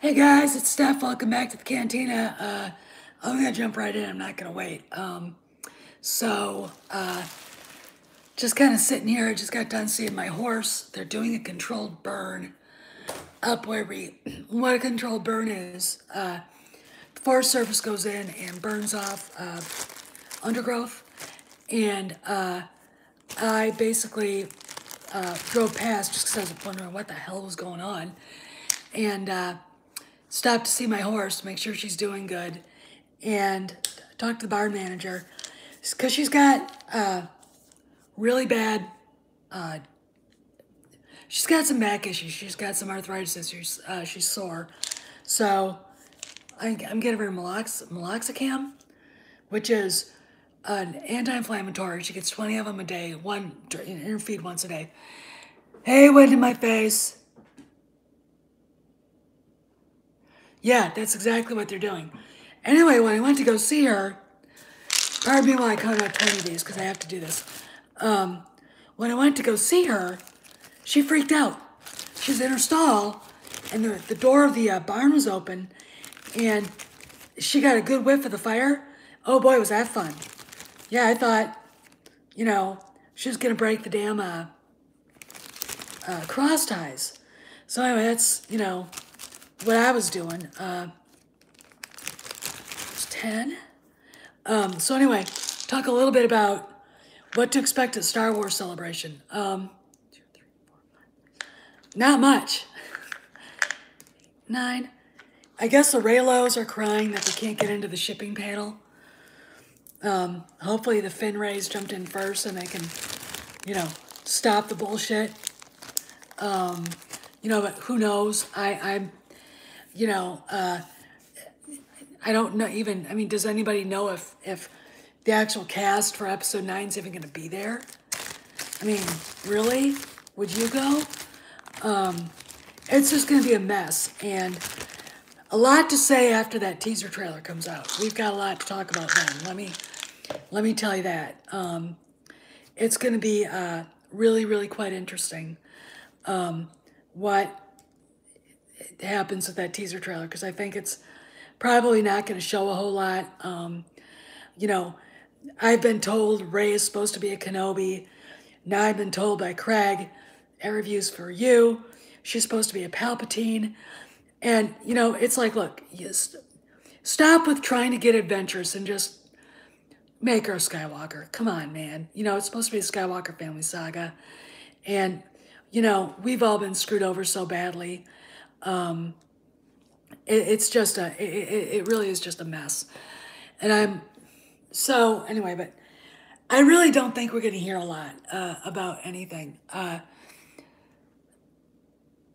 Hey guys, it's Steph. Welcome back to the cantina. I'm gonna jump right in. I'm not gonna wait. So just kind of sitting here. I just got done seeing my horse. They're doing a controlled burn up where we. What a controlled burn is. The Forest Service goes in and burns off undergrowth, and I basically drove past just because I was wondering what the hell was going on, and stopped to see my horse, make sure she's doing good, and talk to the barn manager because she's got really bad. She's got some back issues. She's got some arthritis issues. She's sore, so I'm getting her meloxicam, which is an anti-inflammatory. She gets 20 of them a day, one in her feed once a day. Hey, wind in my face. Yeah, that's exactly what they're doing. Anyway, when I went to go see her, pardon me while I count out 20 of these because I have to do this. When I went to go see her, she freaked out. She's in her stall, and the door of the barn was open, and she got a good whiff of the fire. Oh boy, was that fun. Yeah, I thought, she was going to break the damn cross ties. So anyway, that's, what I was doing. It's 10. So anyway, talk a little bit about what to expect at Star Wars Celebration. Not much. 9. I guess the Raylos are crying that they can't get into the shipping panel. Hopefully the Finrays jumped in first and they can, stop the bullshit. But who knows? I don't know even, does anybody know if the actual cast for episode 9 is even going to be there? Really? Would you go? It's just going to be a mess, and a lot to say after that teaser trailer comes out. We've got a lot to talk about then. Let me tell you that. It's going to be really, really quite interesting what happens with that teaser trailer, because I think it's probably not going to show a whole lot. I've been told Rey is supposed to be a Kenobi. Now I've been told by Craig, reviews for you, she's supposed to be a Palpatine. And, it's like, look, stop with trying to get adventurous and just make her a Skywalker. Come on, man. It's supposed to be a Skywalker family saga. And, we've all been screwed over so badly. It's just it really is just a mess. And anyway, but I really don't think we're going to hear a lot about anything.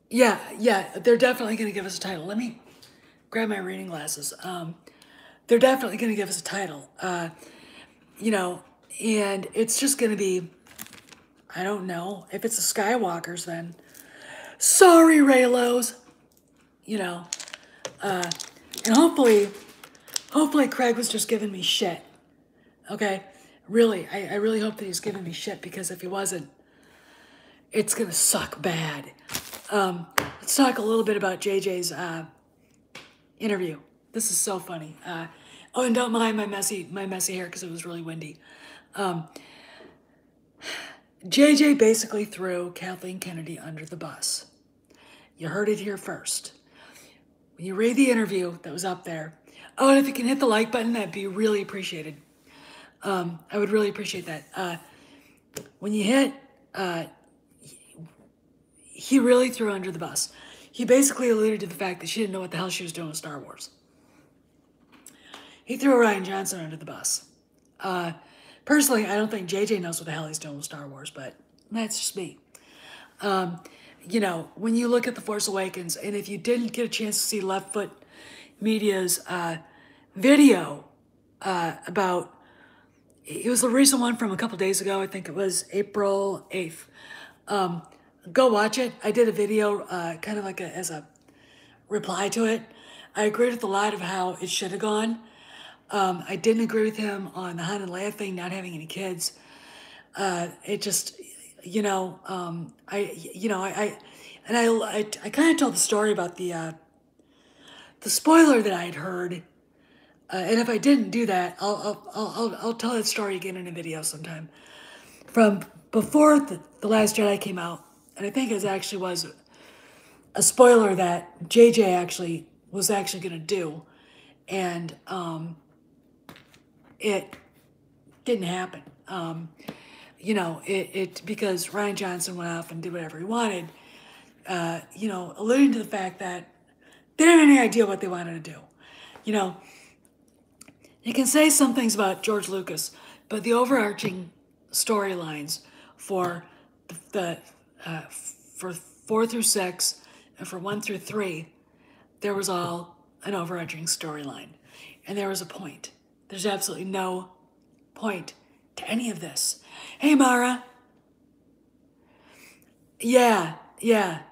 Yeah, they're definitely going to give us a title. Let me grab my reading glasses. They're definitely going to give us a title. And it's just going to be, I don't know, if it's the Skywalkers then. Sorry, Raylos. And hopefully Craig was just giving me shit. Okay? Really, I really hope that he's giving me shit, because if he wasn't, it's going to suck bad. Let's talk a little bit about JJ's interview. This is so funny. Oh, and don't mind my messy hair because it was really windy. JJ basically threw Kathleen Kennedy under the bus. You heard it here first. When you read the interview that was up there, oh, and if you can hit the like button, that'd be really appreciated. I would really appreciate that. When you hit, he really threw her under the bus. He basically alluded to the fact that she didn't know what the hell she was doing with Star Wars. He threw Rian Johnson under the bus. Personally, I don't think JJ knows what the hell he's doing with Star Wars, but that's just me. When you look at The Force Awakens, and if you didn't get a chance to see Left Foot Media's video about, it was the recent one from a couple days ago, I think it was April 8th. Go watch it. I did a video kind of like as a reply to it. I agreed with a lot of how it should have gone. I didn't agree with him on the Han and Leia thing, not having any kids. It just, I kind of told the story about the the spoiler that I'd heard, and if I didn't do that, I'll tell that story again in a video sometime. From before the Last Jedi came out, and I think it actually was a spoiler that JJ actually was actually going to do, and it didn't happen. You know, it because Ryan Johnson went off and did whatever he wanted. You know, alluding to the fact that they didn't have any idea what they wanted to do. You know, you can say some things about George Lucas, but the overarching storylines for for 4 through 6 and for 1 through 3, there was all an overarching storyline, and there was a point. There's absolutely no point to any of this. Hey, Mara. Yeah, I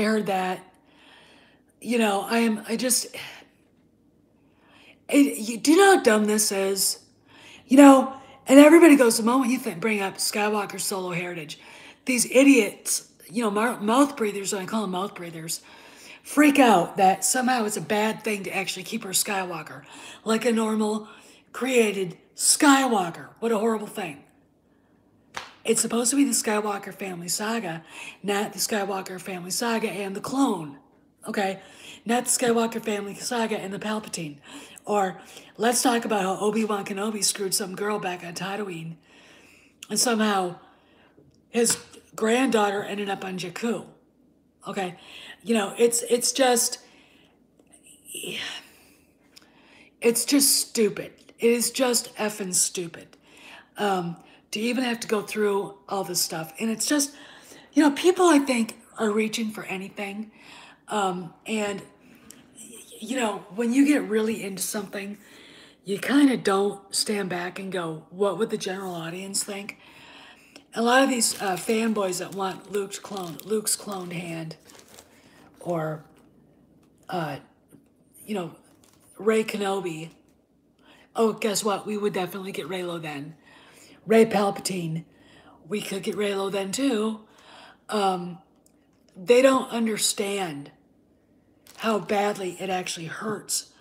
heard that. You know, do you know how dumb this is? You know, and everybody goes, the moment you bring up Skywalker solo heritage, these idiots, you know, mouth breathers, I call them mouth breathers, freak out that somehow it's a bad thing to actually keep her Skywalker, like a normal created Skywalker. What a horrible thing. It's supposed to be the Skywalker family saga, not the Skywalker family saga and the clone. Okay? Not the Skywalker family saga and the Palpatine. Or let's talk about how Obi-Wan Kenobi screwed some girl back on Tatooine, and somehow his granddaughter ended up on Jakku. Okay? You know, it's just stupid. It is just effing stupid. To even have to go through all this stuff. And it's just, you know, people I think are reaching for anything. And, you know, when you get really into something, you kind of don't stand back and go, what would the general audience think? A lot of these fanboys that want Luke's cloned hand, or, you know, Rey Kenobi. Oh, guess what? We would definitely get Reylo then. Rey Palpatine, we could get Reylo then too. They don't understand how badly it actually hurts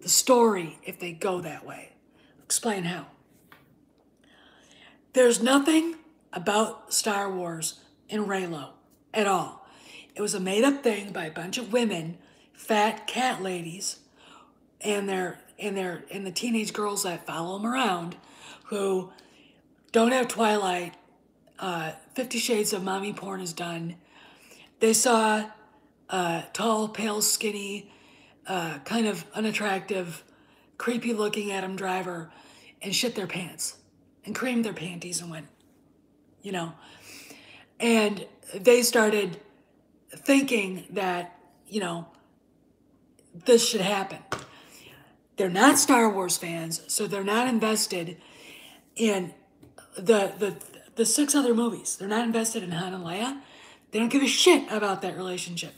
the story if they go that way. Explain how. There's nothing about Star Wars in Reylo at all. It was a made-up thing by a bunch of women, fat cat ladies, and the teenage girls that follow them around, who don't have Twilight. 50 Shades of Mommy porn is done. They saw tall, pale, skinny, kind of unattractive, creepy looking Adam Driver and shit their pants and creamed their panties and went, you know. And they started thinking that, you know, this should happen. They're not Star Wars fans, so they're not invested in the 6 other movies. They're not invested in Han and Leia. They don't give a shit about that relationship.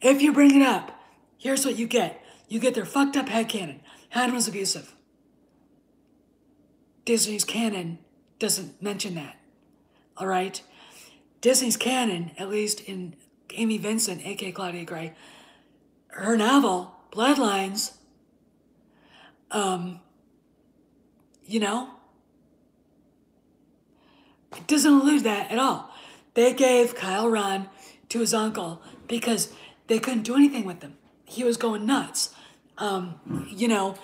If you bring it up, here's what you get. You get their fucked up headcanon. Han was abusive. Disney's canon doesn't mention that. All right? Disney's canon, at least in Amy Vincent, a.k.a. Claudia Gray, her novel, Bloodlines, you know, it doesn't allude to that at all. They gave Kyle Ron to his uncle because they couldn't do anything with him. He was going nuts. You know,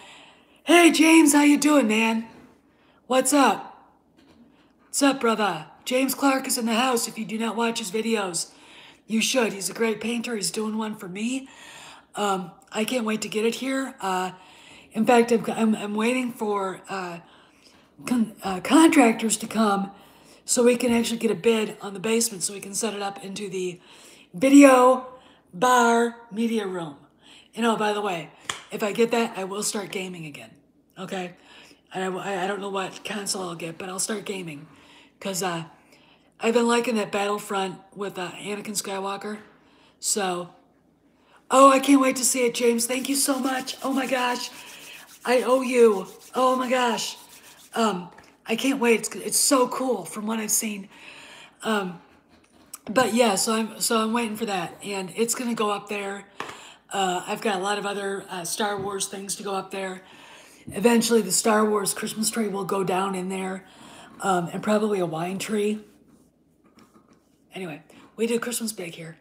hey, James, how you doing, man? What's up? What's up, brother? James Clark is in the house. If you do not watch his videos, you should. He's a great painter. He's doing one for me. I can't wait to get it here. In fact, I'm waiting for contractors to come so we can actually get a bid on the basement so we can set it up into the video bar media room. And oh, by the way, if I get that, I will start gaming again. Okay? I don't know what console I'll get, but I'll start gaming. Because I've been liking that Battlefront with Anakin Skywalker. So, oh, I can't wait to see it, James. Thank you so much. Oh my gosh. I owe you. Oh my gosh. I can't wait. It's so cool from what I've seen. But yeah, so I'm waiting for that, and it's gonna go up there. I've got a lot of other Star Wars things to go up there. Eventually, the Star Wars Christmas tree will go down in there, and probably a wine tree. Anyway, we do Christmas big here.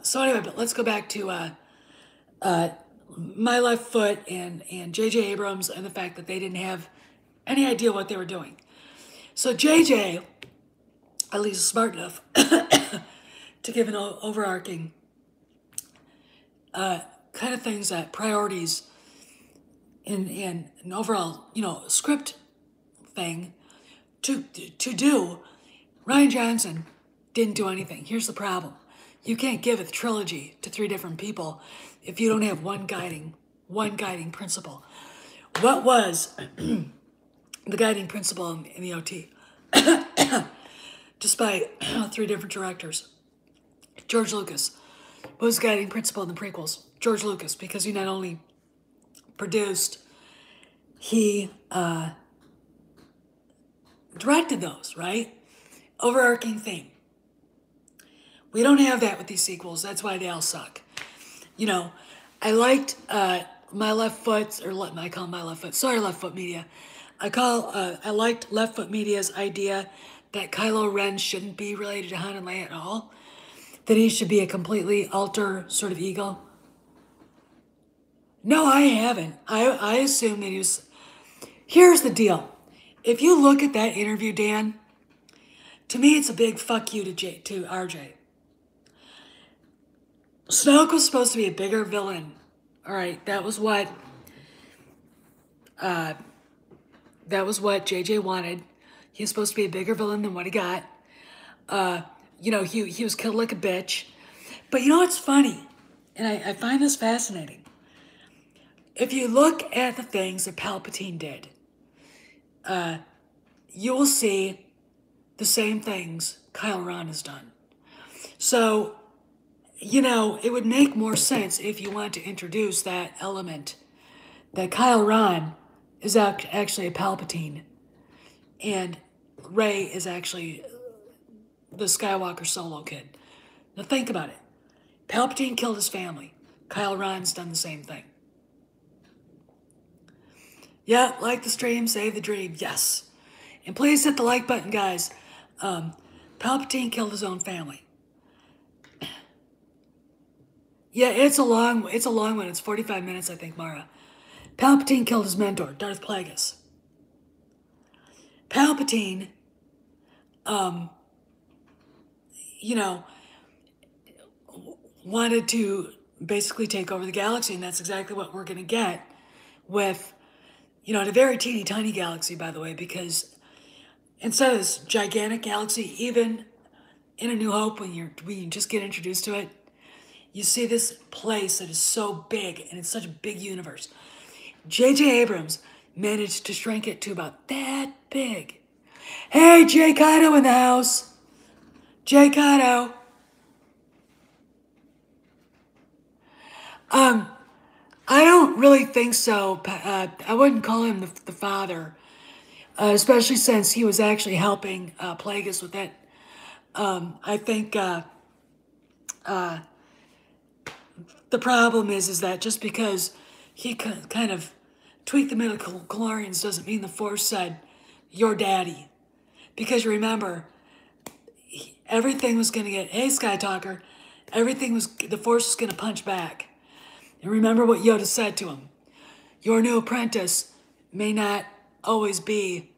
So anyway, but let's go back to My Left Foot and J.J. Abrams and the fact that they didn't have any idea what they were doing. So J.J., at least smart enough to give an overarching kind of things that priorities in an overall, script thing to do. Ryan Johnson didn't do anything. Here's the problem. You can't give a trilogy to 3 different people if you don't have one guiding principle. What was the guiding principle in the OT? Despite 3 different directors. George Lucas. What was the guiding principle in the prequels? George Lucas, because he not only produced, he directed those, right? Overarching theme. We don't have that with these sequels. That's why they all suck. I liked My Left Foot, or I call My Left Foot. Sorry, Left Foot Media. I liked Left Foot Media's idea that Kylo Ren shouldn't be related to Han and Leia at all. That he should be a completely alter sort of ego. No, I haven't. I assume that he was. Here's the deal. If you look at that interview, Dan, to me it's a big fuck you to RJ. Snoke was supposed to be a bigger villain. All right, that was what JJ wanted. He was supposed to be a bigger villain than what he got. He was killed like a bitch. But you know what's funny? And I find this fascinating. If you look at the things that Palpatine did, you will see the same things Kylo Ren has done. So, it would make more sense if you want to introduce that element that Kylo Ren is actually a Palpatine and Rey is actually the Skywalker solo kid. Now think about it. Palpatine killed his family. Kylo Ren's done the same thing. Yeah, like the stream, save the dream. Yes. And please hit the like button, guys. Palpatine killed his own family. Yeah, it's a long one. It's 45 minutes, I think, Mara. Palpatine killed his mentor, Darth Plagueis. Palpatine, wanted to basically take over the galaxy, and that's exactly what we're going to get with, a very teeny tiny galaxy, by the way, because instead of this gigantic galaxy, even in A New Hope, when you just get introduced to it, you see this place that is so big, and it's such a big universe. J.J. Abrams managed to shrink it to about that big. Hey, Jay Kato in the house. Jay Kato. I don't really think so. I wouldn't call him the father, especially since he was actually helping Plagueis with it. I think the problem is that just because he kind of tweaked the midichlorians doesn't mean the Force said, "Your daddy." Because remember, everything was going to get, hey, Sky Talker, the Force was going to punch back. And remember what Yoda said to him. Your new apprentice may not always be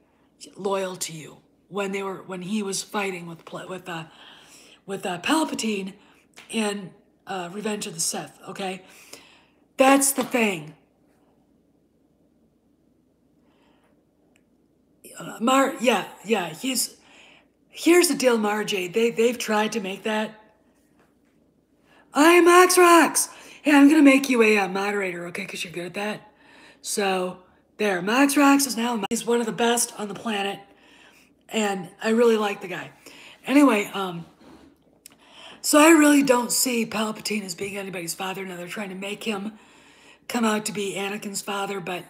loyal to you. When he was fighting with Palpatine in Revenge of the Sith, okay? That's the thing. Here's the deal, Marjay. They've tried to make that. I'm Max Rocks. Hey, I'm gonna make you a moderator, okay? Because you're good at that. So there, Max Rocks is now. He's one of the best on the planet, and I really like the guy. Anyway, so I really don't see Palpatine as being anybody's father. Now they're trying to make him come out to be Anakin's father, but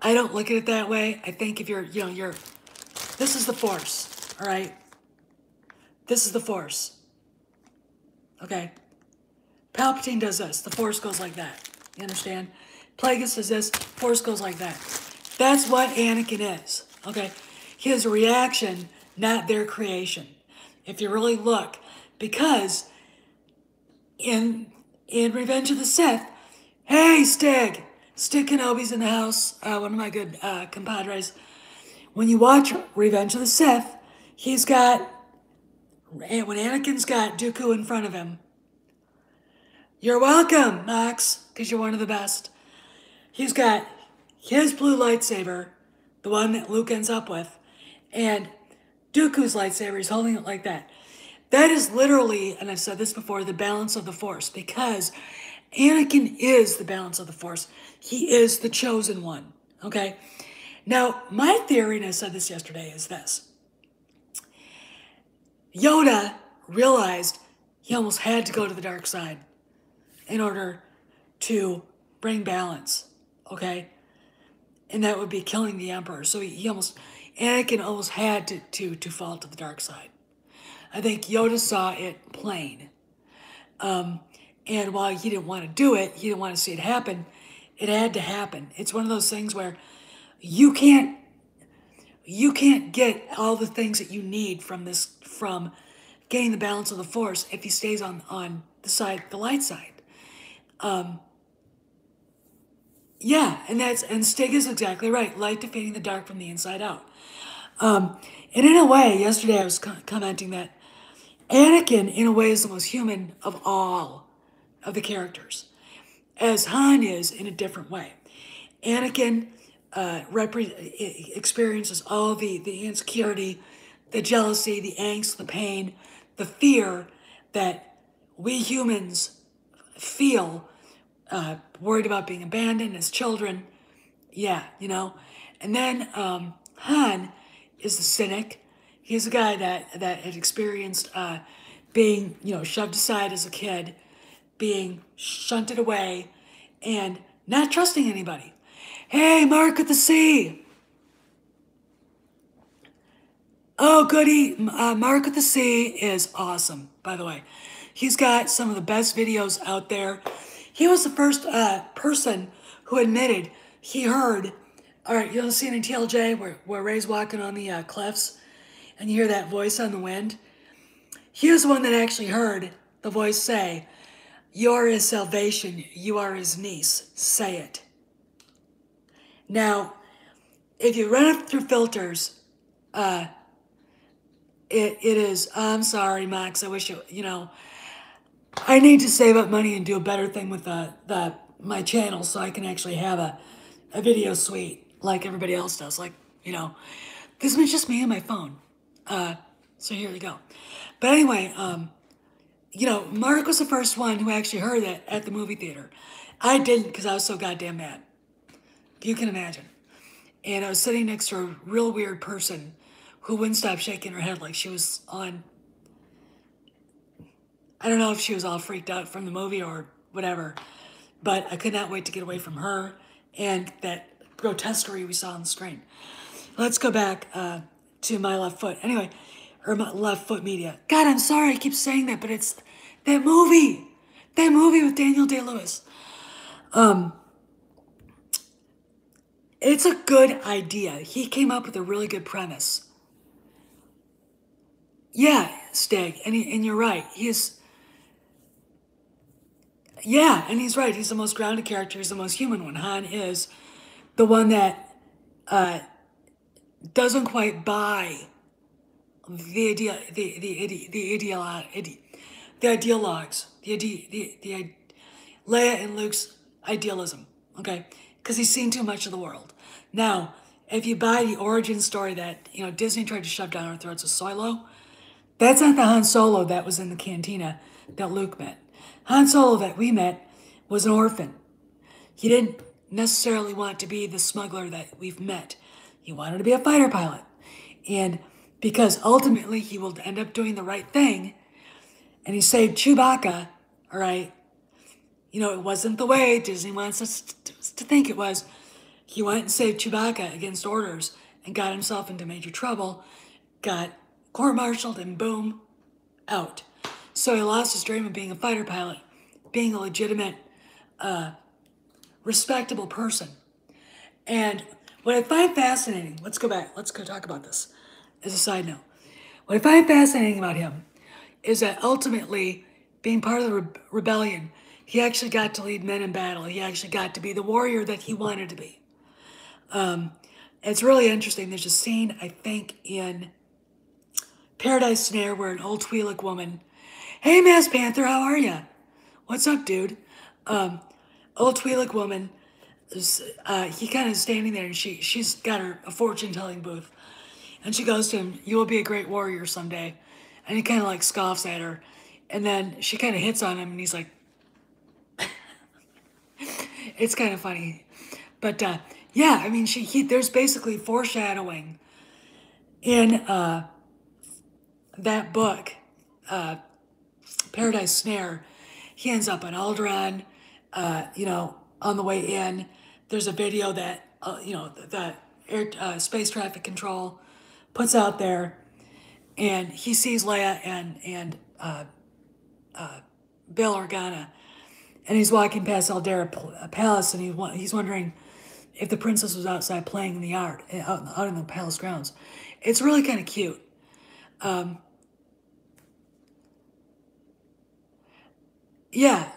I don't look at it that way. I think if this is the Force, all right? This is the Force, okay? Palpatine does this. The Force goes like that. You understand? Plagueis does this. Force goes like that. That's what Anakin is. Okay? His reaction, not their creation. If you really look. Because in Revenge of the Sith, hey, Stig Kenobi's in the house. One of my good compadres. When you watch Revenge of the Sith, when Anakin's got Dooku in front of him, you're welcome, Max, because you're one of the best. He's got his blue lightsaber, the one that Luke ends up with, and Dooku's lightsaber. He's holding it like that. That is literally, and I've said this before, the balance of the Force, because Anakin is the balance of the Force. He is the chosen one, okay? Now, my theory, and I said this yesterday, is this. Yoda realized he almost had to go to the dark side in order to bring balance, okay? And that would be killing the Emperor. So Anakin almost had to fall to the dark side. I think Yoda saw it plain. And while he didn't want to do it, he didn't want to see it happen, it had to happen. It's one of those things where you can't get all the things that you need from getting the balance of the Force if he stays on the light side. Yeah, and Stig is exactly right. Light defeating the dark from the inside out. And in a way, yesterday I was commenting that Anakin, in a way, is the most human of all of the characters, as Han is in a different way. Anakin experiences all the insecurity, the jealousy, the angst, the pain, the fear that we humans feel, worried about being abandoned as children. Yeah, you know. And then Han is the cynic. He's a guy that had experienced being, shoved aside as a kid, being shunted away, and not trusting anybody. Hey, Mark at the Sea. Oh, goody. Mark at the Sea is awesome, by the way. He's got some of the best videos out there. He was the first person who admitted he heard, all right, you know the scene in TLJ where Rey's walking on the cliffs and you hear that voice on the wind? He was the one that actually heard the voice say, "You're his salvation, you are his niece, say it." Now, if you run it through filters, it is, I'm sorry, Max, I wish I need to save up money and do a better thing with my channel so I can actually have a video suite like everybody else does. This is just me and my phone. So here you go. But anyway, Mark was the first one who actually heard that at the movie theater. I didn't because I was so goddamn mad. You can imagine. And I was sitting next to a real weird person who wouldn't stop shaking her head like she was on... I don't know if she was all freaked out from the movie or whatever, but I could not wait to get away from her and that grotesquerie we saw on the screen. Let's go back to My Left Foot. Anyway, or My Left Foot Media. God, I'm sorry I keep saying that, but it's that movie. That movie with Daniel Day-Lewis. It's a good idea. He came up with a really good premise. Yeah, Stig, and you're right. Yeah, and he's right. He's the most grounded character. He's the most human one. Han is the one that doesn't quite buy the ideologues, Leia and Luke's idealism. Okay, because he's seen too much of the world. Now, if you buy the origin story that Disney tried to shove down our throats with Solo, that's not the Han Solo that was in the cantina that Luke met. Han Solo that we met was an orphan. He didn't necessarily want to be the smuggler that we've met. He wanted to be a fighter pilot. And because ultimately he will end up doing the right thing, and he saved Chewbacca, all right, it wasn't the way Disney wants us to think it was. He went and saved Chewbacca against orders and got himself into major trouble, got court-martialed, and boom, out. So he lost his dream of being a fighter pilot being a legitimate, respectable person. And what I find fascinating, let's go talk about this as a side note. What I find fascinating about him is that ultimately, being part of the rebellion, he actually got to lead men in battle. He actually got to be the warrior that he wanted to be. It's really interesting. There's a scene, I think, in Paradise Snare where an old Twi'lek woman, "Hey, Mass Panther, how are ya? What's up, dude?" Old Twi'lek woman, he kind of standing there, and she's got a fortune-telling booth. And she goes to him, "You will be a great warrior someday." And he kind of like scoffs at her. And then she kind of hits on him, and he's like, it's kind of funny. But yeah, I mean, there's basically foreshadowing in that book, Paradise Snare. He ends up on Alderaan, on the way in. There's a video that, the space traffic control puts out there, and he sees Leia and Bail Organa, and he's walking past Aldera Palace, and he's wondering if the princess was outside playing in the yard, out in the palace grounds. It's really kind of cute. Yeah,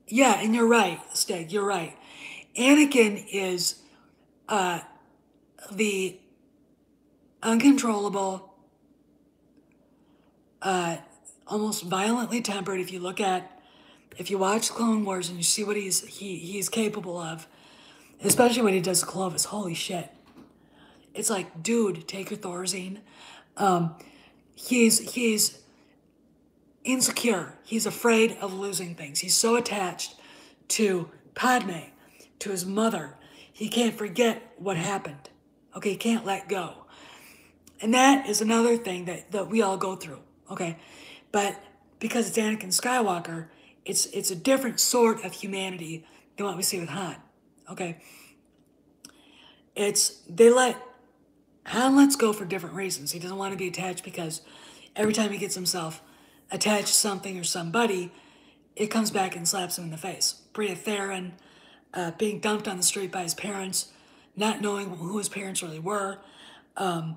yeah, and you're right, Steg. You're right. Anakin is the uncontrollable, almost violently tempered. If you watch Clone Wars and you see what he's capable of, especially when he does Clovis, holy shit! It's like, dude, take your Thorazine. He's insecure. He's afraid of losing things. He's so attached to Padme, to his mother. He can't forget what happened. Okay, he can't let go. And that is another thing that we all go through. Okay, but because it's Anakin Skywalker, it's a different sort of humanity than what we see with Han. Okay, Han lets go for different reasons. He doesn't want to be attached because every time he gets himself attached to something or somebody, it comes back and slaps him in the face. Bria Theron, being dumped on the street by his parents, not knowing who his parents really were, and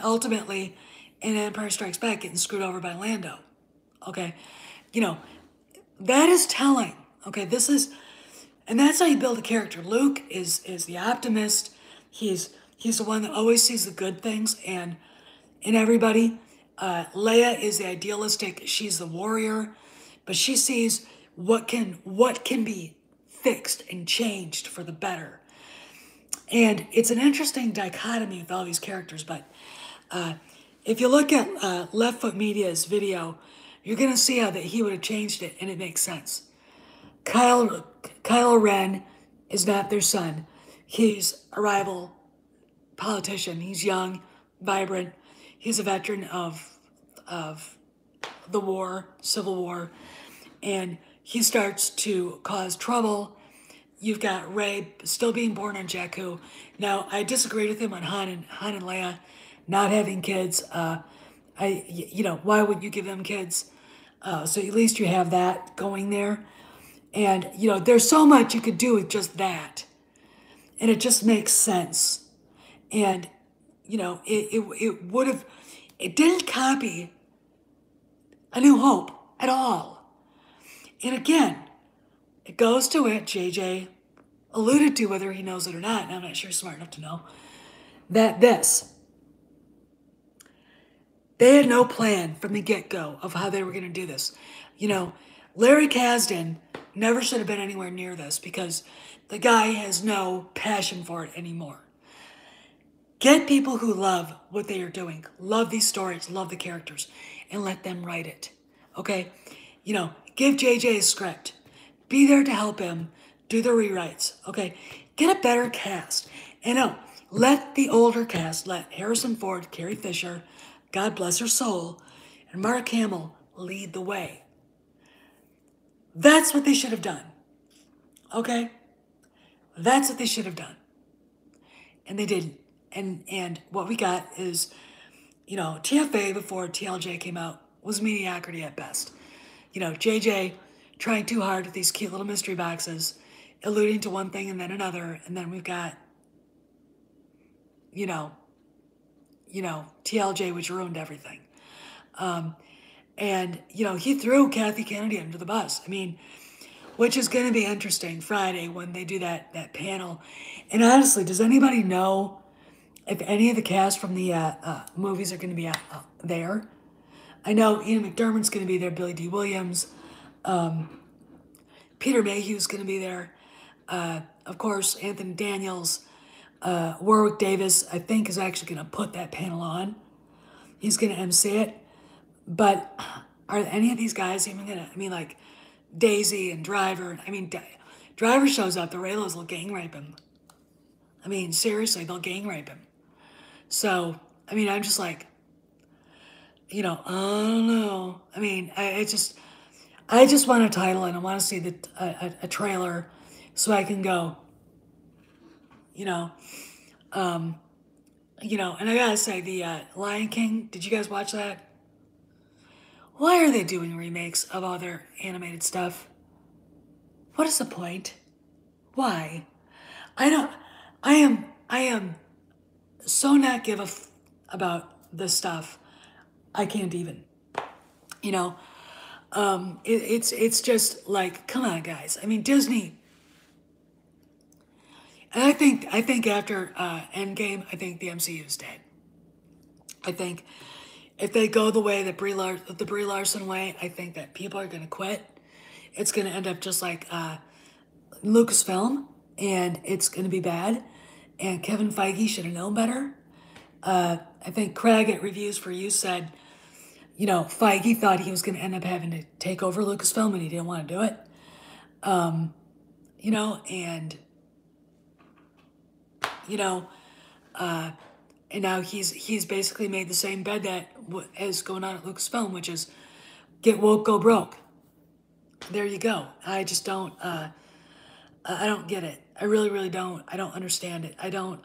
ultimately in Empire Strikes Back getting screwed over by Lando. Okay, that is telling. Okay, and that's how you build a character. Luke is the optimist. He's the one that always sees the good things in everybody. Leia is the idealistic. She's the warrior, but she sees what can be fixed and changed for the better. And it's an interesting dichotomy with all these characters. But if you look at Left Foot Media's video, you're gonna see how that he would have changed it, and it makes sense. Kylo Ren is not their son. He's a rival politician. He's young, vibrant. He's a veteran of the war, Civil War, and he starts to cause trouble. You've got Rey still being born on Jakku. Now, I disagreed with him on Han and Leia not having kids. Why would you give them kids? So at least you have that going there. And, there's so much you could do with just that. And it just makes sense. And, it didn't copy A New Hope at all. And again, it goes to what JJ alluded to, whether he knows it or not, and I'm not sure he's smart enough to know, that they had no plan from the get-go of how they were going to do this. Larry Kasdan never should have been anywhere near this because the guy has no passion for it anymore. Get people who love what they are doing, love these stories, love the characters, and let them write it. Okay? Give JJ a script. Be there to help him do the rewrites. Okay? Get a better cast. And let the older cast, let Harrison Ford, Carrie Fisher, God bless her soul, and Mark Hamill lead the way. That's what they should have done. Okay? That's what they should have done. And they didn't. And what we got is, TFA before TLJ came out was mediocrity at best. You know, JJ trying too hard with these cute little mystery boxes, alluding to one thing and then another, and then we've got, you know, TLJ, which ruined everything. And, you know, he threw Kathy Kennedy under the bus. I mean, which is going to be interesting Friday when they do that panel. And honestly, does anybody know if any of the cast from the movies are going to be there? I know Ian McDermott's going to be there, Billy D. Williams, Peter Mayhew's going to be there, of course, Anthony Daniels, Warwick Davis, I think, is actually going to put that panel on. He's going to MC it. But are any of these guys even going to, I mean, like Daisy and Driver, I mean, Driver shows up, the Raylos will gang rape him. I mean, seriously, they'll gang rape him. So, I mean, I'm just like, you know, I don't know. I mean, I just want a title and I want to see a trailer so I can go, you know, and I gotta say, the Lion King, did you guys watch that? Why are they doing remakes of all their animated stuff? What is the point? Why? I am so not give a about this stuff. I can't even. You know, it's just like, come on, guys. I mean, Disney. And I think after Endgame, I think the MCU is dead. I think if they go the way that the Brie Larson way, I think that people are going to quit. It's going to end up just like Lucasfilm, and it's going to be bad. And Kevin Feige should have known better. I think Craig at Reviews for You said, you know, Feige thought he was going to end up having to take over Lucasfilm, and he didn't want to do it. You know, and you know, and now he's basically made the same bed that is going on at Lucasfilm, which is get woke, go broke. There you go. I just don't. I don't get it. I really, really don't. I don't understand it. I don't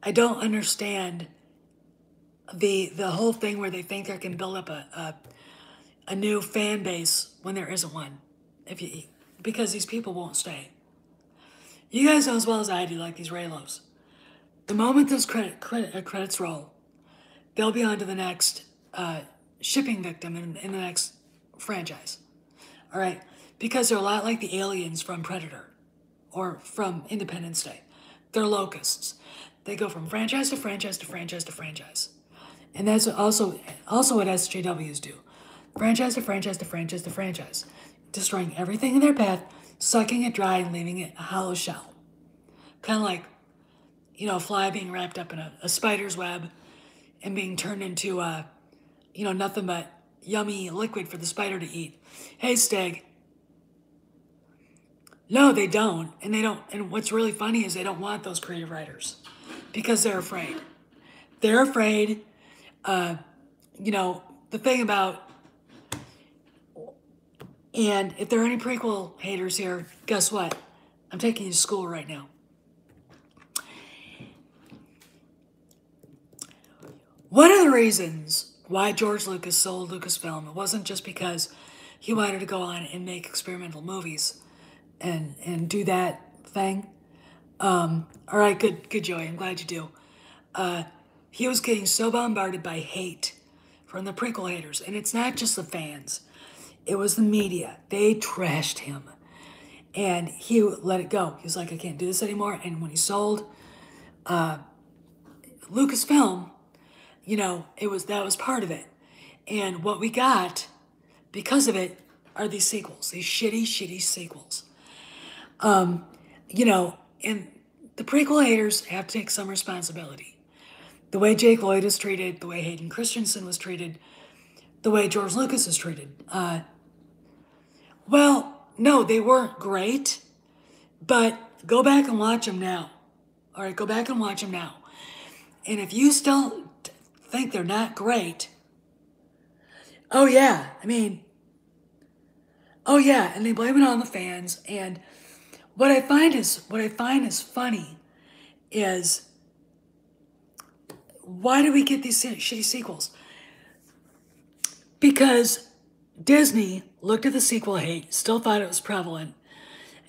understand the whole thing where they think they can build up a new fan base when there isn't one, because these people won't stay. You guys know as well as I do, like these Raylos. The moment those credits roll, they'll be on to the next shipping victim in the next franchise. All right? Because they're a lot like the aliens from Predator or from Independence Day. They're locusts. They go from franchise to franchise to franchise to franchise. And that's also what SJWs do. Franchise to franchise to franchise to franchise. Destroying everything in their path, sucking it dry, and leaving it a hollow shell. Kind of like, you know, a fly being wrapped up in a spider's web and being turned into, you know, nothing but yummy liquid for the spider to eat. Hey, Stig. No, they don't. And they don't. And what's really funny is they don't want those creative writers because they're afraid. They're afraid. You know, the thing about, and if there are any prequel haters here, guess what? I'm taking you to school right now. One of the reasons why George Lucas sold Lucasfilm, it wasn't just because he wanted to go on and make experimental movies and do that thing. All right, good, Joey. I'm glad you do. He was getting so bombarded by hate from the prequel haters, and it's not just the fans. It was the media. They trashed him, and he let it go. He was like, I can't do this anymore. And when he sold Lucasfilm, you know, that was part of it. And what we got because of it are these sequels, these shitty sequels. You know, and the prequel haters have to take some responsibility. The way Jake Lloyd is treated, the way Hayden Christensen was treated, the way George Lucas is treated. Well, no, they weren't great, but go back and watch them now. All right, go back and watch them now. And if you still think they're not great, oh yeah, I mean, oh yeah, and they blame it on the fans. And what I find is funny is, why do we get these shitty sequels? because Disney looked at the sequel hate, still thought it was prevalent,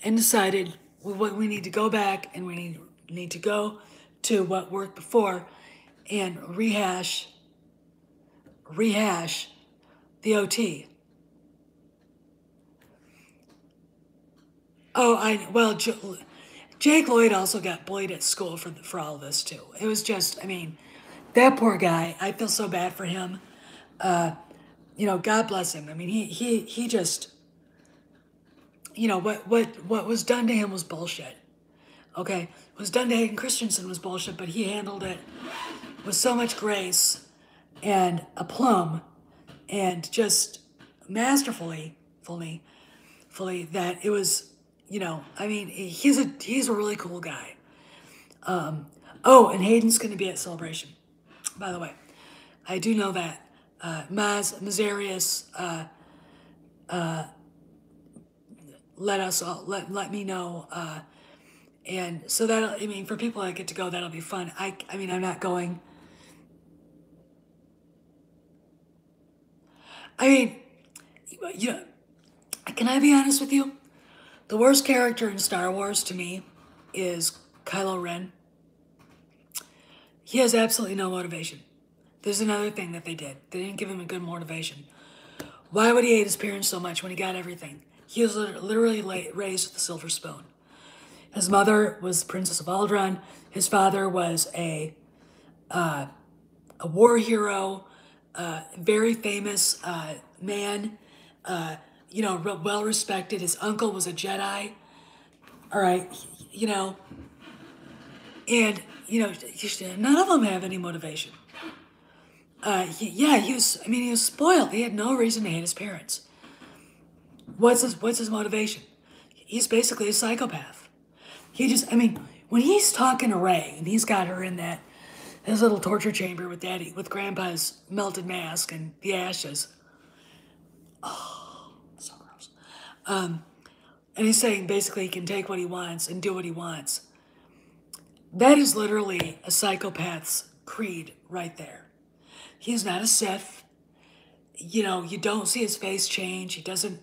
and decided we need to go back and we need to go to what worked before and rehash the OT. Oh, Jake Lloyd also got bullied at school for all this too. It was just, I mean, that poor guy. I feel so bad for him. God bless him. I mean, he just, what was done to him was bullshit. Okay, what was done to Hayden Christensen was bullshit, but he handled it with so much grace and aplomb, and just masterfully, fully that it was, I mean, he's a really cool guy. And Hayden's going to be at Celebration, by the way. I do know that. Mazarius let me know, and so that, I mean, for people that get to go, that'll be fun. I mean, I'm not going. I mean, can I be honest with you? The worst character in Star Wars to me is Kylo Ren. He has absolutely no motivation. There's another thing that they did. They didn't give him a good motivation. Why would he hate his parents so much when he got everything? He was literally raised with a silver spoon. His mother was Princess of Alderaan. His father was a war hero, very famous man, well respected. His uncle was a Jedi. All right, and none of them have any motivation. He was spoiled. He had no reason to hate his parents. What's his motivation? He's basically a psychopath. When he's talking to Rey and he's got her in his little torture chamber with Grandpa's melted mask and the ashes. Oh, so gross. And he's saying basically he can take what he wants and do what he wants. That is literally a psychopath's creed right there. He's not a Sith. You don't see his face change. He doesn't,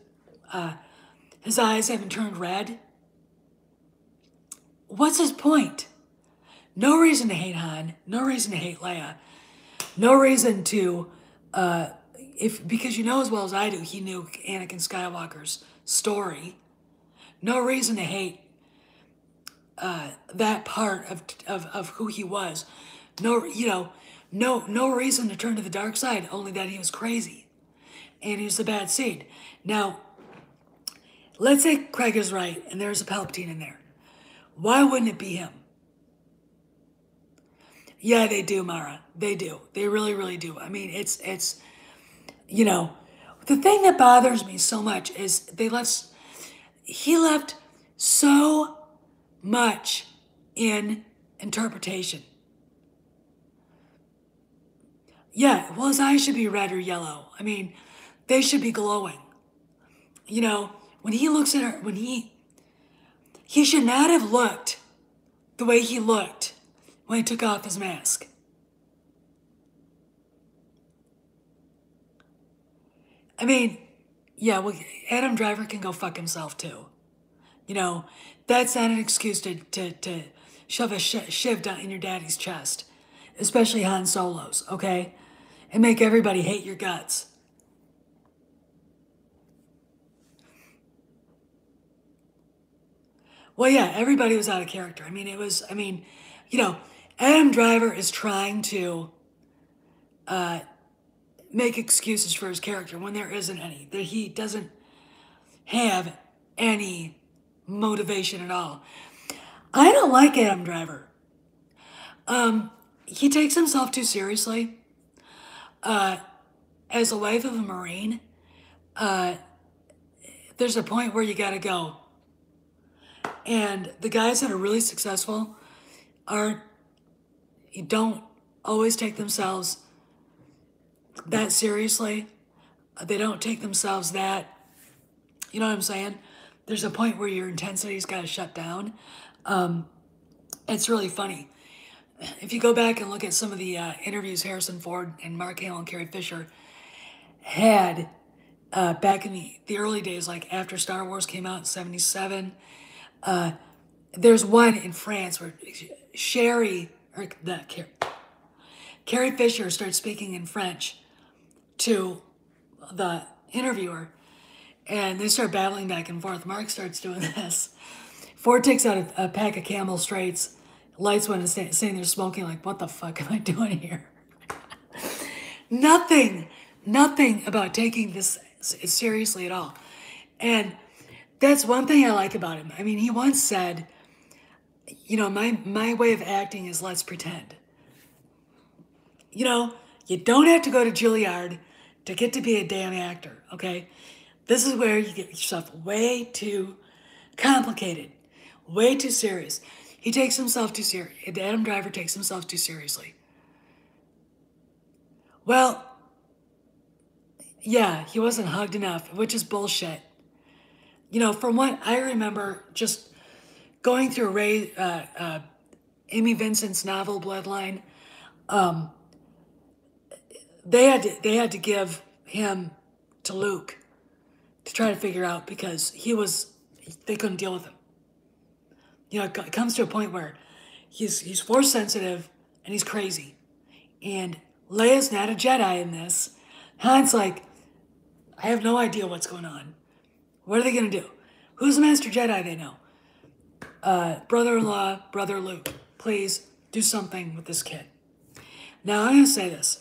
his eyes haven't turned red. What's his point? No reason to hate Han. No reason to hate Leia. No reason to, because you know as well as I do, he knew Anakin Skywalker's story. No reason to hate that part of who he was. No reason to turn to the dark side, only that he was crazy and he was a bad seed. Now, let's say Craig is right and there's a Palpatine in there. Why wouldn't it be him? Yeah, they do, Mara. They do. They really, really do. I mean, it's the thing that bothers me so much is he left so much in interpretation. Yeah, well, his eyes should be red or yellow. I mean, they should be glowing. When he looks at her, he should not have looked the way he looked when he took off his mask. I mean, yeah, well, Adam Driver can go fuck himself too. That's not an excuse to shove a shiv down in your daddy's chest, especially Han Solo's, okay? And make everybody hate your guts. Well, yeah, everybody was out of character. Adam Driver is trying to make excuses for his character when there isn't any. That he doesn't have any motivation at all. I don't like Adam Driver. He takes himself too seriously. As a wife of a Marine, there's a point where you gotta go. And the guys that are really successful don't always take themselves that seriously. They don't take themselves that, you know what I'm saying? There's a point where your intensity's got to shut down. It's really funny. If you go back and look at some of the interviews Harrison Ford and Mark Hamill and Carrie Fisher had back in the early days, like after Star Wars came out in '77. There's one in France where Carrie Fisher starts speaking in French to the interviewer, and they start battling back and forth. Mark starts doing this. Ford takes out a pack of Camel Straights, lights one, and saying they're smoking. Like, what the fuck am I doing here? Nothing about taking this seriously at all. And that's one thing I like about him. I mean, he once said, you know, my way of acting is let's pretend. You know, you don't have to go to Juilliard to get to be a damn actor, okay? This is where you get yourself way too complicated, way too serious. He takes himself too serious. Adam Driver takes himself too seriously. Well, yeah, he wasn't hugged enough, which is bullshit. You know, from what I remember, just going through Amy Vincent's novel Bloodline, they had to give him to Luke to try to figure out, because they couldn't deal with him. You know, it comes to a point where he's force sensitive and he's crazy, and Leia's not a Jedi in this. Han's like, I have no idea what's going on. What are they gonna do? Who's the Master Jedi they know? Brother-in-law, brother Luke. Please do something with this kid. Now I'm gonna say this.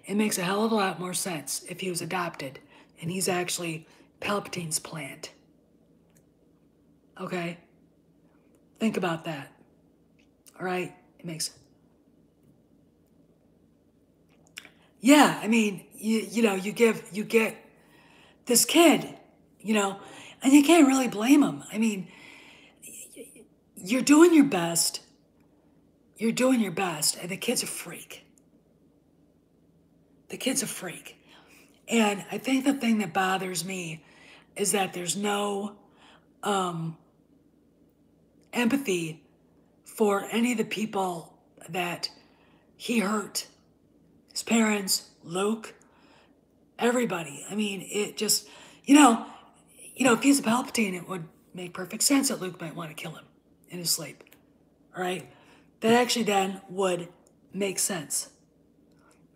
It makes a hell of a lot more sense if he was adopted and he's actually Palpatine's plant. Okay? Think about that. All right? It makes... Yeah, I mean, you get this kid, you know, and you can't really blame him. I mean, you're doing your best. You're doing your best, and the kid's a freak. The kid's a freak. And I think the thing that bothers me is that there's no empathy for any of the people that he hurt. His parents, Luke, everybody. I mean, it just, if he's a Palpatine, it would make perfect sense that Luke might want to kill him in his sleep. All right? That actually then would make sense.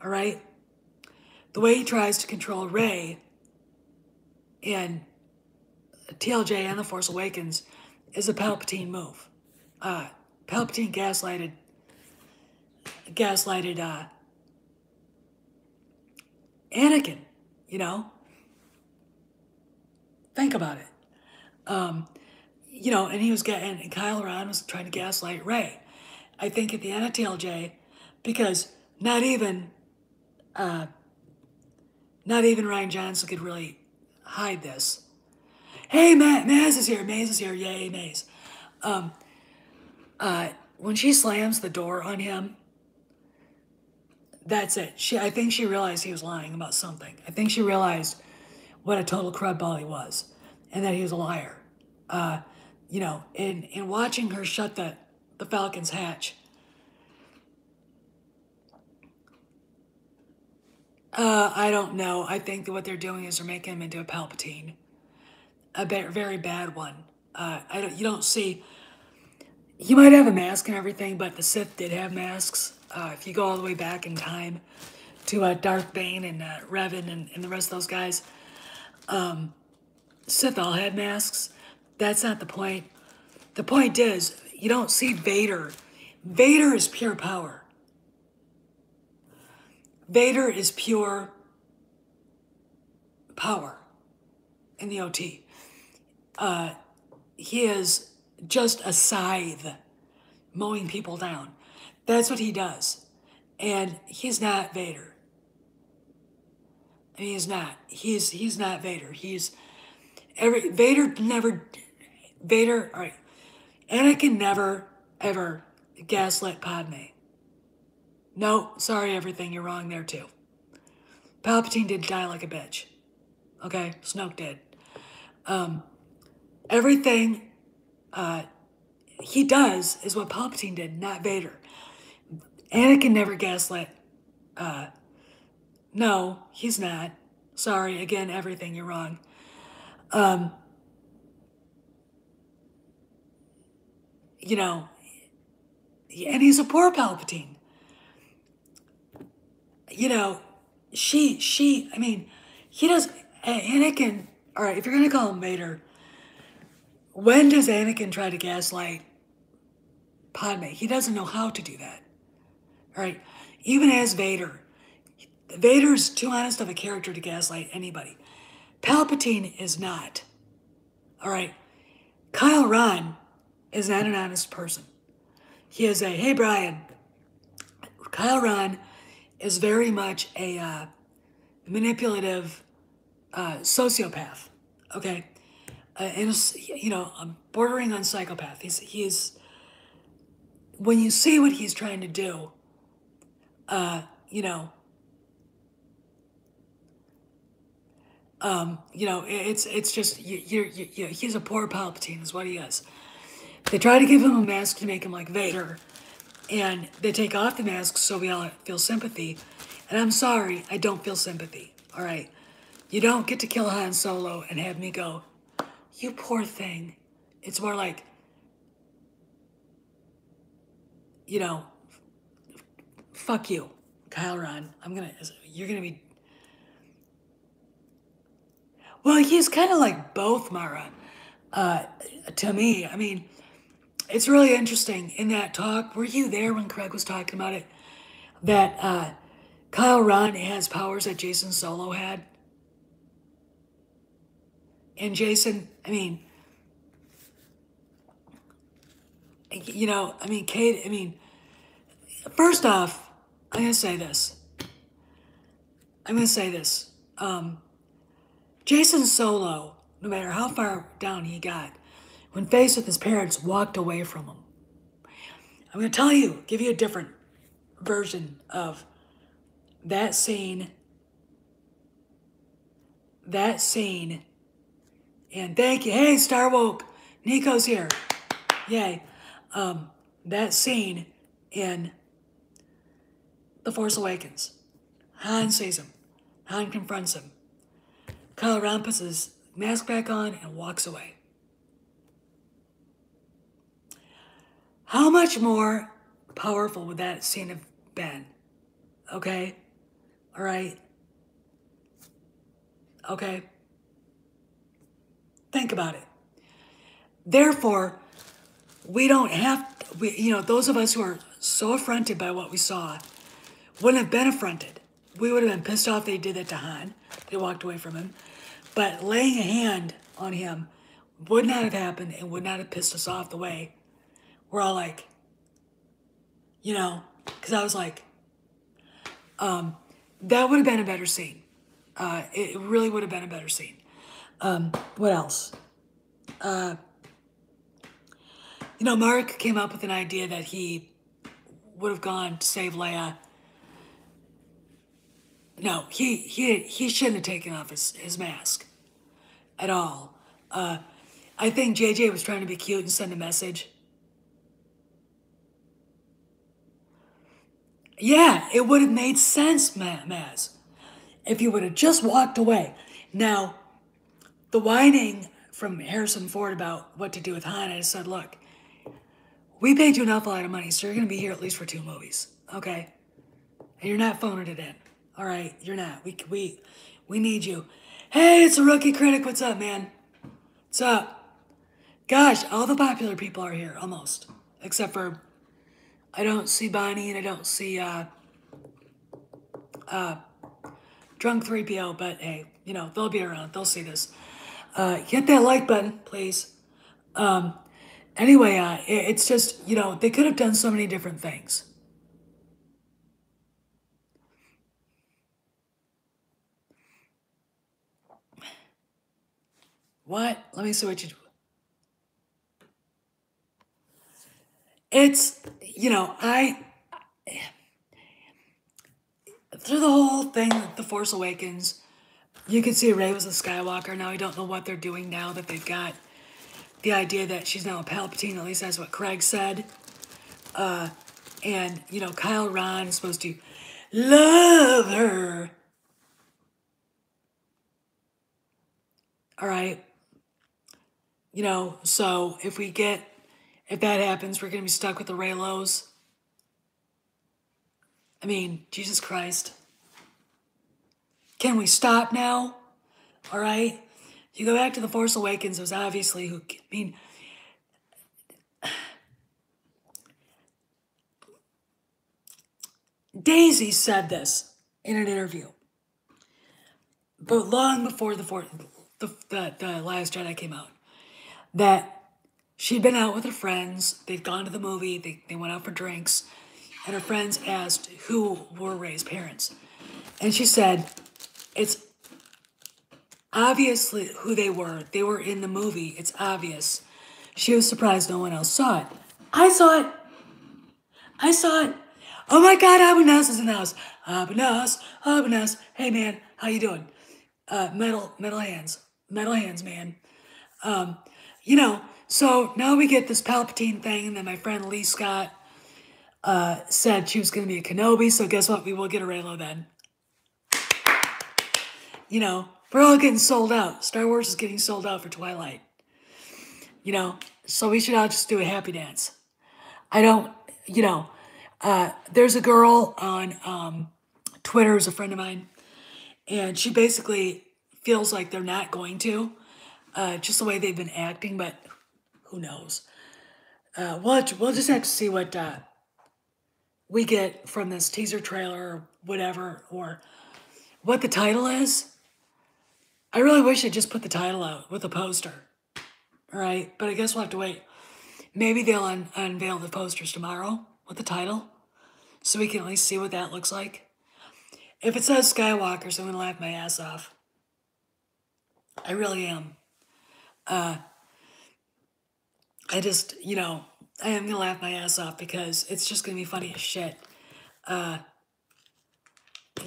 All right? The way he tries to control Rey in TLJ and The Force Awakens is a Palpatine move. Palpatine gaslighted Anakin, you know? Think about it. And he was and Kyle Ren was trying to gaslight Rey. I think at the end of TLJ, because not even Ryan Johnson could really hide this. Hey, Maz is here. Maze is here. Yay, Maze. When she slams the door on him, that's it. I think she realized he was lying about something. I think she realized what a total crudball he was, and that he was a liar. In watching her shut the Falcon's hatch, I don't know. I think that what they're doing is they're making him into a Palpatine, a very bad one. You don't see. He might have a mask and everything, but the Sith did have masks. If you go all the way back in time to Darth Bane and Revan and the rest of those guys, Sith all had masks. That's not the point. The point is, you don't see Vader. Vader is pure power. Vader is pure power in the OT. He is just a scythe mowing people down. That's what he does. And he's not Vader. I mean, he's not. He's not Vader. All right. Anakin never, ever gaslit Padme. No, sorry, everything. You're wrong there, too. Palpatine didn't die like a bitch. Okay? Snoke did. Everything he does is what Palpatine did, not Vader. Anakin never gaslit. No, he's not. Sorry, again, everything, you're wrong. You know, and he's a poor Palpatine. You know, I mean, he does, Anakin, all right, if you're going to call him Vader, when does Anakin try to gaslight Padme? He doesn't know how to do that. All right, even as Vader, Vader's too honest of a character to gaslight anybody. Palpatine is not. All right, Kyle Ron is not an honest person. He is a, hey Brian, Kyle Ron is very much a manipulative sociopath, okay? And, bordering on psychopath. He's, when you see what he's trying to do, you know, it's just, he's a poor Palpatine is what he is. They try to give him a mask to make him like Vader, and they take off the mask so we all feel sympathy. And I'm sorry, I don't feel sympathy, all right? You don't get to kill Han Solo and have me go, you poor thing. It's more like, fuck you, Kyle Ron. You're gonna be, well, he's kind of like both, Mara, to me. I mean, it's really interesting in that talk. Were you there when Craig was talking about it? That Kyle Ron has powers that Jason Solo had. And Jason, I mean, Kate, first off, I'm going to say this. Jason Solo, no matter how far down he got, when faced with his parents, walked away from him. I'm going to give you a different version of that scene. And thank you. Hey, Star Woke. Nico's here. Yay. That scene in The Force Awakens. Han sees him. Han confronts him. Kylo Ren puts his mask back on and walks away. How much more powerful would that scene have been? Okay? All right? Okay? Think about it. Therefore, we don't have, those of us who are so affronted by what we saw wouldn't have been affronted. We would have been pissed off they did that to Han. They walked away from him. But laying a hand on him would not have happened and would not have pissed us off the way we're all like, because I was like, that would have been a better scene. It really would have been a better scene. What else? Mark came up with an idea that he would have gone to save Leia. No, he shouldn't have taken off his mask at all. I think JJ was trying to be cute and send a message. Yeah, it would have made sense, Maz, if you would have just walked away. Now, the whining from Harrison Ford about what to do with Han, I just said, look, we paid you an awful lot of money, so you're going to be here at least for 2 movies, okay? And you're not phoning it in, all right? You're not. We need you. Hey, it's a rookie critic. What's up, man? What's up? Gosh, all the popular people are here, almost. Except for, I don't see Bonnie and I don't see Drunk 3PO, but hey, they'll be around. They'll see this. Hit that like button, please. Anyway, it's just, they could have done so many different things. What? Let me see what you do. It's, through the whole thing, The Force Awakens, you can see Rey was a Skywalker. Now I don't know what they're doing now that they've got the idea that she's now a Palpatine. At least that's what Craig said. And, Kyle Ron is supposed to love her. All right. You know, so if that happens, we're going to be stuck with the Raylos. I mean, Jesus Christ. Can we stop now? All right. You go back to The Force Awakens, it was obviously Daisy said this in an interview, but long before the Last Jedi came out, that she'd been out with her friends, they'd gone to the movie, they went out for drinks, and her friends asked who were Rey's parents. And she said, it's obviously who they were. They were in the movie. It's obvious. She was surprised no one else saw it. I saw it. I saw it. Oh my God, Abunas is in the house. Abunas. Hey man, how you doing? Metal hands, man. You know, so now we get this Palpatine thing, and then my friend Lee Scott said she was going to be a Kenobi, so guess what? We will get a Reylo then. You know, we're all getting sold out. Star Wars is getting sold out for Twilight. You know, so we should all just do a happy dance. I don't, you know, there's a girl on Twitter, who's a friend of mine, and she basically feels like they're not going to, just the way they've been acting, but who knows? We'll just have to see what we get from this teaser trailer or whatever, or what the title is. I really wish they'd just put the title out with a poster. All right, but I guess we'll have to wait. Maybe they'll unveil the posters tomorrow with the title, so we can at least see what that looks like. If it says Skywalkers, I'm going to laugh my ass off. I really am. I just, you know, I am going to laugh my ass off because it's just going to be funny as shit. You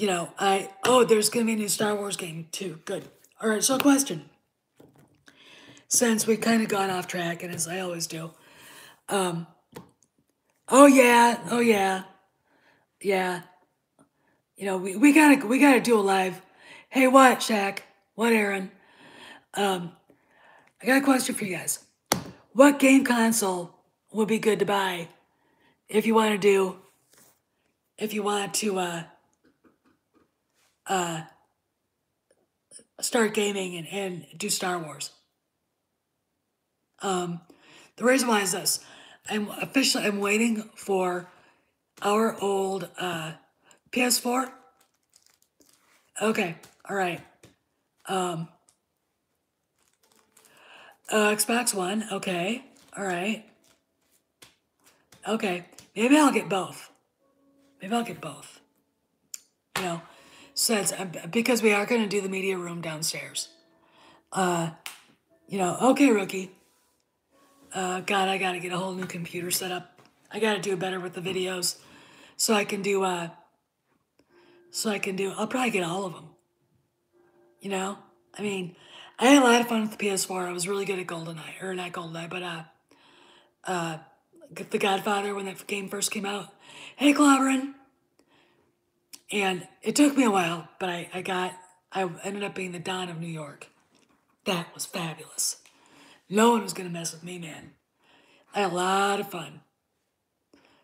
know, there's going to be a new Star Wars game too. Good. All right, so question. Since we've kind of gone off track, and as I always do. Oh yeah. You know, we gotta do a live. Hey, what, Shaq? What, Aaron? I got a question for you guys. What game console would be good to buy if you want to start gaming and do Star Wars? The reason why is this. I'm waiting for our old PS4. Okay, all right. Xbox One. Okay, all right. Okay, maybe I'll get both. You know, since because we are going to do the media room downstairs. You know, okay, rookie. God, I got to get a whole new computer set up. I got to do better with the videos, so I can do. I'll probably get all of them. You know, I mean, I had a lot of fun with the PS4. I was really good at GoldenEye, or not GoldenEye, but The Godfather when that game first came out. Hey, Clobberin. And it took me a while, but I ended up being the Don of New York. That was fabulous. No one was gonna mess with me, man. I had a lot of fun.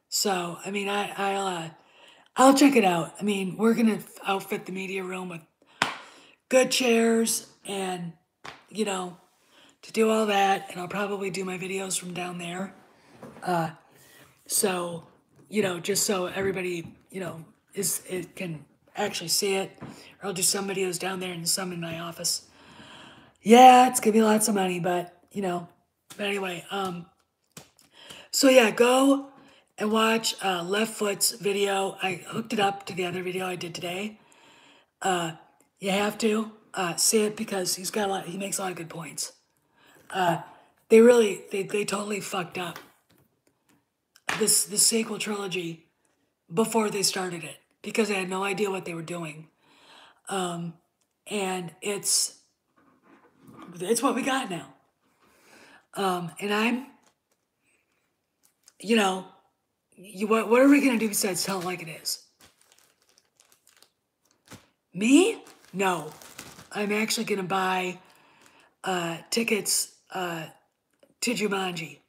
So, I mean, I'll check it out. I mean, we're gonna outfit the media room with good chairs and, you know, to do all that, and I'll probably do my videos from down there. So, you know, just so everybody, you know, it can actually see it. Or I'll do some videos down there and some in my office. Yeah, it's gonna be lots of money, but, you know. But anyway, so yeah, go and watch Left Foot's video. I hooked it up to the other video I did today. You have to see it because he makes a lot of good points. They totally fucked up this sequel trilogy before they started it because they had no idea what they were doing. And it's what we got now. And I'm, you know, what are we going to do besides tell it like it is? Me? No. I'm actually going to buy tickets to Jumanji.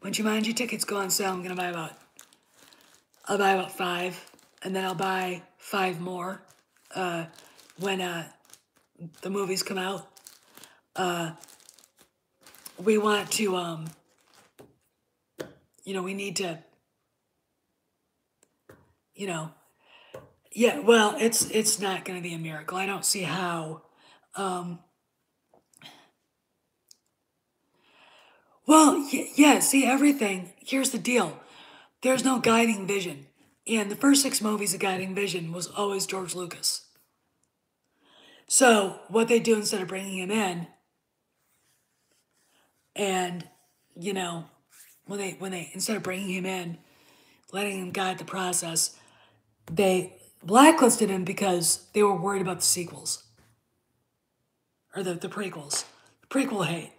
When Jumanji tickets go on sale, I'll buy about 5, and then I'll buy 5 more when the movies come out. We want to, we need to, yeah. Well, it's not going to be a miracle. I don't see how. Well, yeah. See, everything. Here's the deal. There's no guiding vision, and the first 6 movies of guiding vision was always George Lucas. So what they do instead of bringing him in, and when they instead of bringing him in, letting him guide the process, they blacklisted him because they were worried about the sequels or the prequels, prequel hate.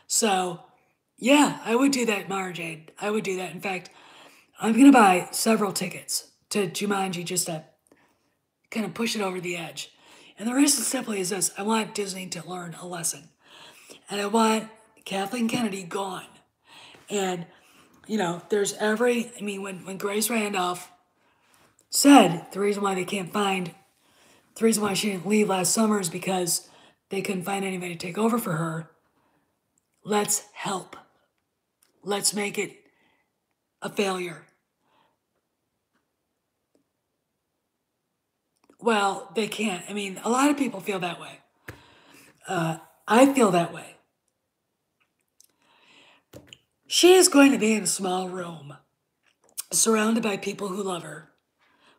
So, yeah, I would do that, Mara Jade. I would do that. In fact, I'm gonna buy several tickets to Jumanji just to kind of push it over the edge. And the reason simply is this: I want Disney to learn a lesson, and I want Kathleen Kennedy gone. And there's when Grace Randolph said the reason why the reason why she didn't leave last summer is because they couldn't find anybody to take over for her. Let's help. Let's make it a failure. Well, they can't. I mean, a lot of people feel that way. I feel that way. She is going to be in a small room, surrounded by people who love her,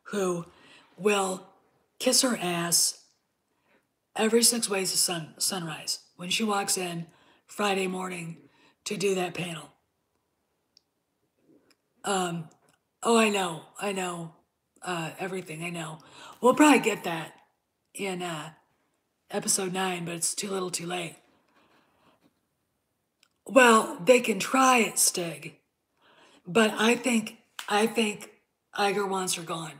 who will kiss her ass every 6 ways of sunrise when she walks in Friday morning to do that panel. Oh, I know, everything, I know. We'll probably get that in episode 9, but it's too little too late. Well, they can try it, Stig, but I think Iger wants her gone.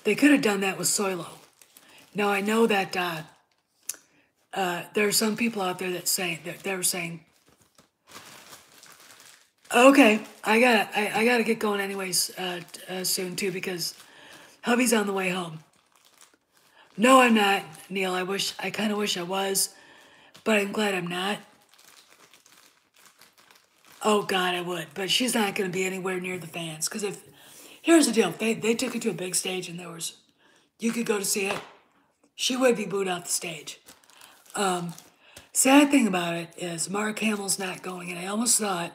They could have done that with Soilo. Now I know that there are some people out there that they're saying, okay, I gotta get going anyways soon too because hubby's on the way home. No, I'm not, Neil. I kind of wish I was, but I'm glad I'm not. Oh God, I would, but she's not going to be anywhere near the fans because here's the deal: they took it to a big stage and you could go to see it. She would be booed off the stage. Sad thing about it is Mark Hamill's not going, and I almost thought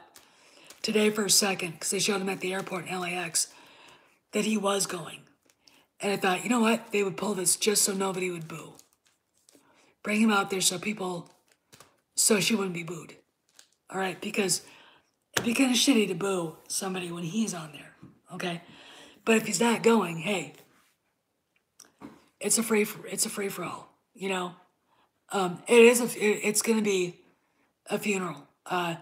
today for a second because they showed him at the airport in LAX that he was going, and I thought, you know what, they would pull this just so nobody would boo. Bring him out there so she wouldn't be booed. All right, because it'd be kind of shitty to boo somebody when he's on there, okay? But if he's not going, hey, it's a free for all, It's gonna be a funeral. I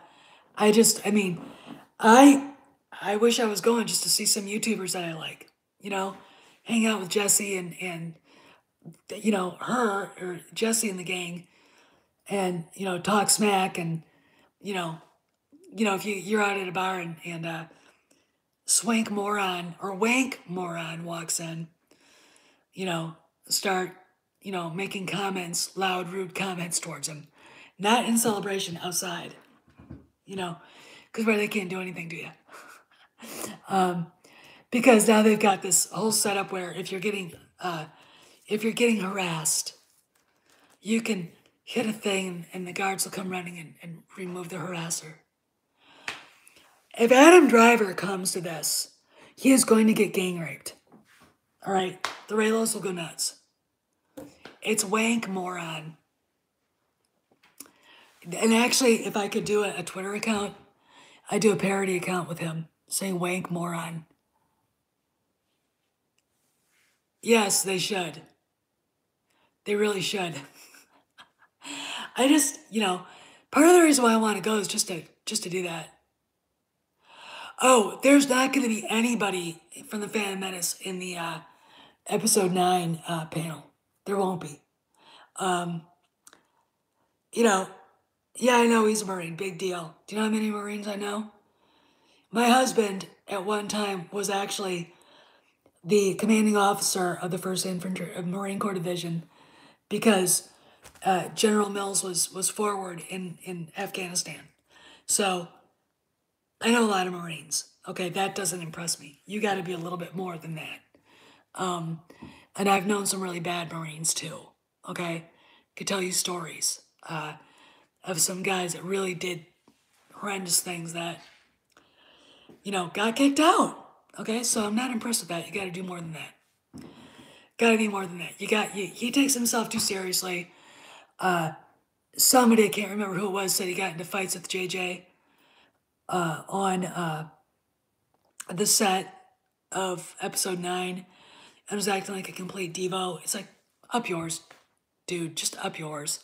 wish I was going just to see some YouTubers that I like, hang out with Jesse and her or Jesse and the gang, and talk smack and if you're out at a bar and swank moron or wank moron walks in, start, making comments, loud, rude comments towards him. Not in celebration, outside, because where they can't do anything to you. Because now they've got this whole setup where if you're getting harassed, you can hit a thing and the guards will come running and remove the harasser. If Adam Driver comes to this, he is going to get gang raped. All right, the Raylos will go nuts. It's wank moron. And actually, if I could do a Twitter account, I'd do a parody account with him saying wank moron. Yes, they should. They really should. I just, part of the reason why I want to go is just to do that. Oh, there's not going to be anybody from the Phantom Menace in the episode 9 panel. There won't be. You know, yeah, I know he's a Marine, big deal. Do you know how many Marines I know? My husband at one time was actually the commanding officer of the 1st Infantry of Marine Corps Division because General Mills was forward in Afghanistan. So I know a lot of Marines. Okay, that doesn't impress me. You got to be a little bit more than that. And I've known some really bad Marines too. Okay, could tell you stories of some guys that really did horrendous things that got kicked out. Okay, so I'm not impressed with that. You got to do more than that. Got to be more than that. He takes himself too seriously. Somebody, I can't remember who it was, said he got into fights with JJ on the set of episode 9 and was acting like a complete Devo. It's like, up yours, dude. Just up yours.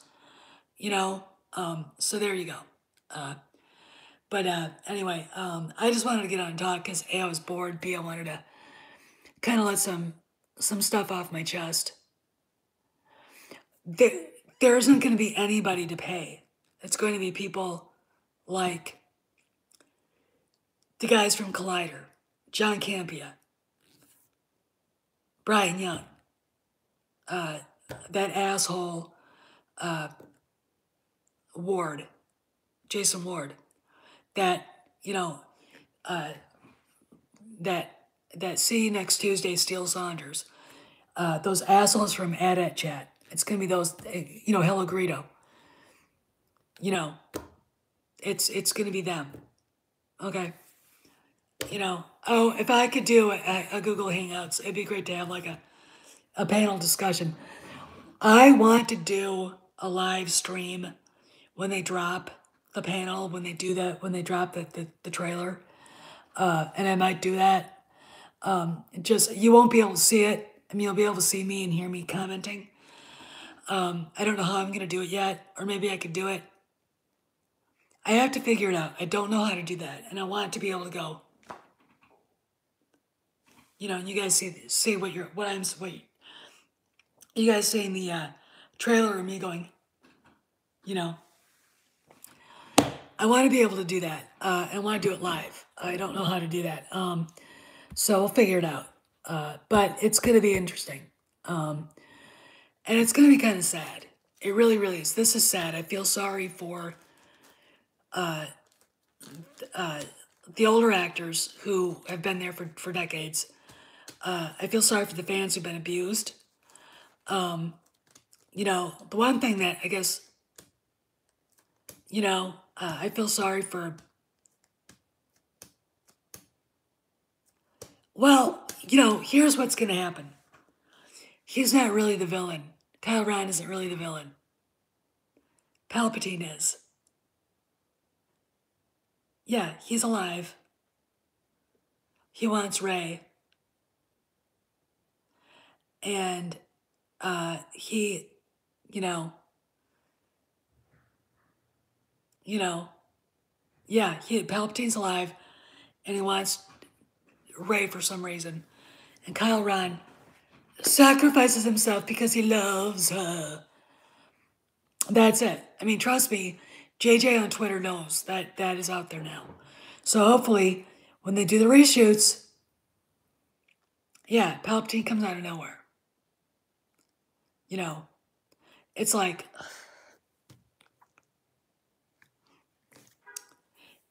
So there you go. But anyway, I just wanted to get on and talk because A, I was bored. B, I wanted to kind of let some stuff off my chest. There isn't going to be anybody to pay. It's going to be people like the guys from Collider, John Campia, Brian Young, that asshole Ward, Jason Ward, that that see you next Tuesday, Steele Saunders, those assholes from AdAt Chat. It's gonna be those, Hello Greedo. It's gonna be them. Okay. If I could do a Google Hangouts, it'd be great to have like a panel discussion. I want to do a live stream when they drop the panel, when they drop the trailer, and I might do that. You won't be able to see it. I mean, you'll be able to see me and hear me commenting. I don't know how I'm gonna do it yet, or maybe I could do it. I have to figure it out. I don't know how to do that, and I want to be able to go. And you guys see what you guys see in the trailer of me going. I want to be able to do that. I want to do it live. I don't know how to do that. So we'll figure it out. But it's going to be interesting. And it's going to be kind of sad. It really, really is. This is sad. I feel sorry for the older actors who have been there for decades. I feel sorry for the fans who've been abused. The one thing that I guess, I feel sorry for. Well, here's what's going to happen. He's not really the villain. Kyle Ryan isn't really the villain. Palpatine is. Yeah, he's alive. He wants Rey. And he, Palpatine's alive, and he wants Rey for some reason. And Kyle Ren sacrifices himself because he loves her. That's it. I mean, trust me, JJ on Twitter knows that that is out there now. So hopefully, when they do the reshoots, yeah, Palpatine comes out of nowhere. It's like,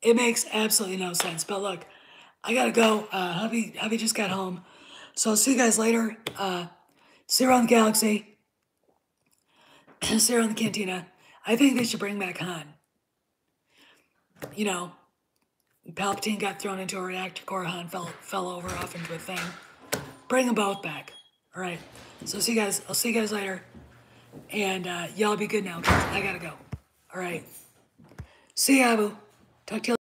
it makes absolutely no sense. But look, I gotta go. Hubby just got home. So I'll see you guys later. See you around the galaxy. See you around the cantina. I think they should bring back Han. Palpatine got thrown into a reactor core. Han fell over off into a thing. Bring them both back. All right. So see you guys. I'll see you guys later. And y'all be good now, 'cause I gotta go. All right. See ya, Abu. Talk to you later.